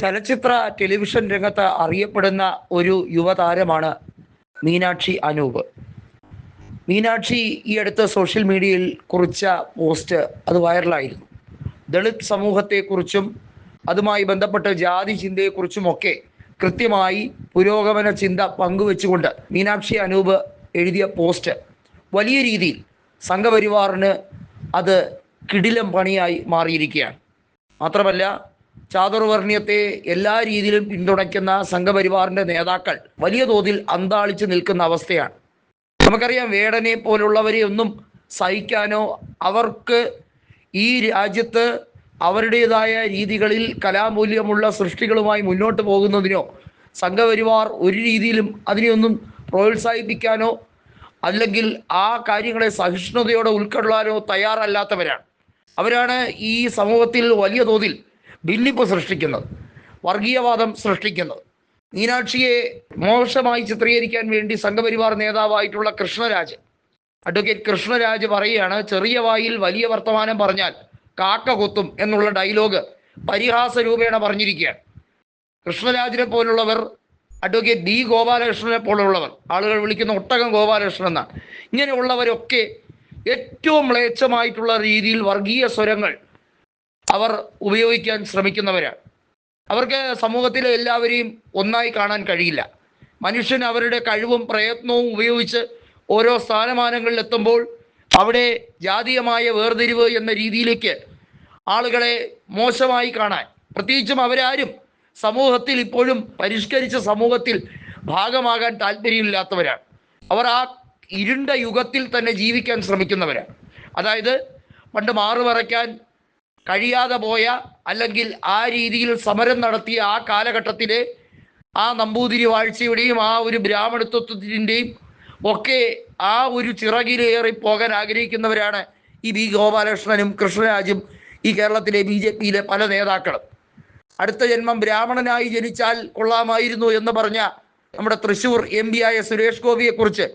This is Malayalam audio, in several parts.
ചലച്ചിത്ര ടെലിവിഷൻ രംഗത്ത് അറിയപ്പെടുന്ന ഒരു യുവതാരമാണ് മീനാക്ഷി അനൂപ്. മീനാക്ഷി ഈ അടുത്ത് സോഷ്യൽ മീഡിയയിൽ കുറിച്ച പോസ്റ്റ് അത് വൈറലായിരുന്നു. ദളിത് സമൂഹത്തെക്കുറിച്ചും അതുമായി ബന്ധപ്പെട്ട് ജാതി ചിന്തയെക്കുറിച്ചുമൊക്കെ കൃത്യമായി പുരോഗമന ചിന്ത പങ്കുവെച്ചുകൊണ്ട് മീനാക്ഷി അനൂപ് എഴുതിയ പോസ്റ്റ് വലിയ രീതിയിൽ സംഘപരിവാറിന് അത് കിടിലം പണിയായി മാറിയിരിക്കുകയാണ്. മാത്രമല്ല, ചാതുർവർണ്ണയത്തെ എല്ലാ രീതിയിലും പിന്തുണയ്ക്കുന്ന സംഘപരിവാറിൻ്റെ നേതാക്കൾ വലിയ തോതിൽ അന്താളിച്ച് നിൽക്കുന്ന അവസ്ഥയാണ്. നമുക്കറിയാം, വേടനെ പോലുള്ളവരെ ഒന്നും സഹിക്കാനോ അവർക്ക് ഈ രാജ്യത്ത് അവരുടേതായ രീതികളിൽ കലാമൂല്യമുള്ള സൃഷ്ടികളുമായി മുന്നോട്ട് പോകുന്നതിനോ സംഘപരിവാർ ഒരു രീതിയിലും അതിനെയൊന്നും പ്രോത്സാഹിപ്പിക്കാനോ അല്ലെങ്കിൽ ആ കാര്യങ്ങളെ സഹിഷ്ണുതയോടെ ഉൾക്കൊള്ളാനോ തയ്യാറല്ലാത്തവരാണ്. അവരാണ് ഈ സമൂഹത്തിൽ വലിയ തോതിൽ ഭിന്നിപ്പ് സൃഷ്ടിക്കുന്നത്, വർഗീയവാദം സൃഷ്ടിക്കുന്നത്. മീനാക്ഷിയെ മോശമായി ചിത്രീകരിക്കാൻ വേണ്ടി സംഘപരിവാർ നേതാവായിട്ടുള്ള അഡ്വക്കേറ്റ് കൃഷ്ണരാജ് പറയുകയാണ്, ചെറിയ വായിൽ വലിയ വർത്തമാനം പറഞ്ഞാൽ കാക്ക കൊത്തും എന്നുള്ള ഡയലോഗ് പരിഹാസ രൂപേണ പറഞ്ഞിരിക്കുകയാണ്. കൃഷ്ണരാജിനെ പോലുള്ളവർ, അഡ്വക്കേറ്റ് ഡി ഗോപാലകൃഷ്ണനെ പോലുള്ളവർ, ആളുകൾ വിളിക്കുന്ന ഒട്ടകം ഗോപാലകൃഷ്ണൻ എന്നാണ്, ഇങ്ങനെയുള്ളവരൊക്കെ ഏറ്റവും മ്ലേച്ഛമായിട്ടുള്ള രീതിയിൽ വർഗീയ സ്വരങ്ങൾ അവർ ഉപയോഗിക്കാൻ ശ്രമിക്കുന്നവരാണ്. അവർക്ക് സമൂഹത്തിലെ എല്ലാവരെയും ഒന്നായി കാണാൻ കഴിയില്ല. മനുഷ്യൻ അവരുടെ കഴിവും പ്രയത്നവും ഉപയോഗിച്ച് ഓരോ സ്ഥാനമാനങ്ങളിൽ എത്തുമ്പോൾ അവിടെ ജാതീയമായ വേർതിരിവ് എന്ന രീതിയിലേക്ക് ആളുകളെ മോശമായി കാണാൻ, പ്രത്യേകിച്ചും അവരാരും സമൂഹത്തിൽ ഇപ്പോഴും പരിഷ്കരിച്ച സമൂഹത്തിൽ ഭാഗമാകാൻ താല്പര്യമില്ലാത്തവരാണ്. അവർ ആ ഇരുണ്ട യുഗത്തിൽ തന്നെ ജീവിക്കാൻ ശ്രമിക്കുന്നവരാണ്. അതായത് പണ്ട് മാറുമറയ്ക്കാൻ കഴിയാതെ പോയ, അല്ലെങ്കിൽ ആ രീതിയിൽ സമരം നടത്തിയ ആ കാലഘട്ടത്തിലെ ആ നമ്പൂതിരി വാഴ്ചയുടെയും ആ ഒരു ബ്രാഹ്മണത്വത്തിൻ്റെയും ഒക്കെ ആ ഒരു ചിറകിലേറി പോകാൻ ആഗ്രഹിക്കുന്നവരാണ് ഈ ബി ഗോപാലകൃഷ്ണനും കൃഷ്ണരാജും ഈ കേരളത്തിലെ BJP-യിലെ പല നേതാക്കളും. അടുത്ത ജന്മം ബ്രാഹ്മണനായി ജനിച്ചാൽ കൊള്ളാമായിരുന്നു എന്ന് പറഞ്ഞ നമ്മുടെ തൃശ്ശൂർ MP ആയ സുരേഷ് ഗോപിയെക്കുറിച്ച്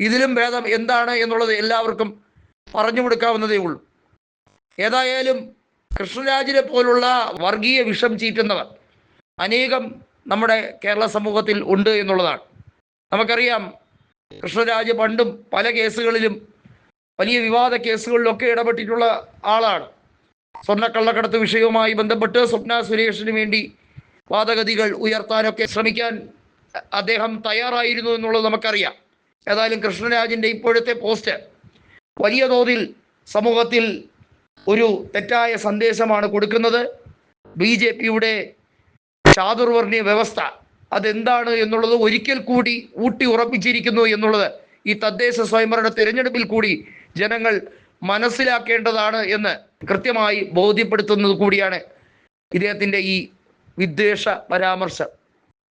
ഇതിലും ഭേദം എന്താണ് എന്നുള്ളത് എല്ലാവർക്കും പറഞ്ഞു കൊടുക്കാവുന്നതേ ഉള്ളൂ. ഏതായാലും കൃഷ്ണരാജിനെ പോലുള്ള വർഗീയ വിഷം ചീറ്റുന്നവർ അനേകം നമ്മുടെ കേരള സമൂഹത്തിൽ ഉണ്ട് എന്നുള്ളതാണ്. നമുക്കറിയാം, കൃഷ്ണരാജ് പണ്ടും പല കേസുകളിലും, വലിയ വിവാദ കേസുകളിലൊക്കെ ഇടപെട്ടിട്ടുള്ള ആളാണ്. സ്വർണ്ണക്കള്ളക്കടത്ത് വിഷയവുമായി ബന്ധപ്പെട്ട് സ്വപ്ന സുരേഷിന് വേണ്ടി വാദഗതികൾ ഉയർത്താനൊക്കെ ശ്രമിക്കാൻ അദ്ദേഹം തയ്യാറായിരുന്നു എന്നുള്ളത് നമുക്കറിയാം. ഏതായാലും കൃഷ്ണരാജിൻ്റെ ഇപ്പോഴത്തെ പോസ്റ്റ് വലിയ തോതിൽ സമൂഹത്തിൽ ഒരു തെറ്റായ സന്ദേശമാണ് കൊടുക്കുന്നത്. BJP-യുടെ ചാതുർവർണ്ണയ വ്യവസ്ഥ അതെന്താണ് എന്നുള്ളത് ഒരിക്കൽ കൂടി ഊട്ടി ഉറപ്പിച്ചിരിക്കുന്നു എന്നുള്ളത് ഈ തദ്ദേശ സ്വയംഭരണ തിരഞ്ഞെടുപ്പിൽ കൂടി ജനങ്ങൾ മനസ്സിലാക്കേണ്ടതാണ് എന്ന് കൃത്യമായി ബോധ്യപ്പെടുത്തുന്നത് കൂടിയാണ് ഇദ്ദേഹത്തിൻ്റെ ഈ വിദ്വേഷ പരാമർശം.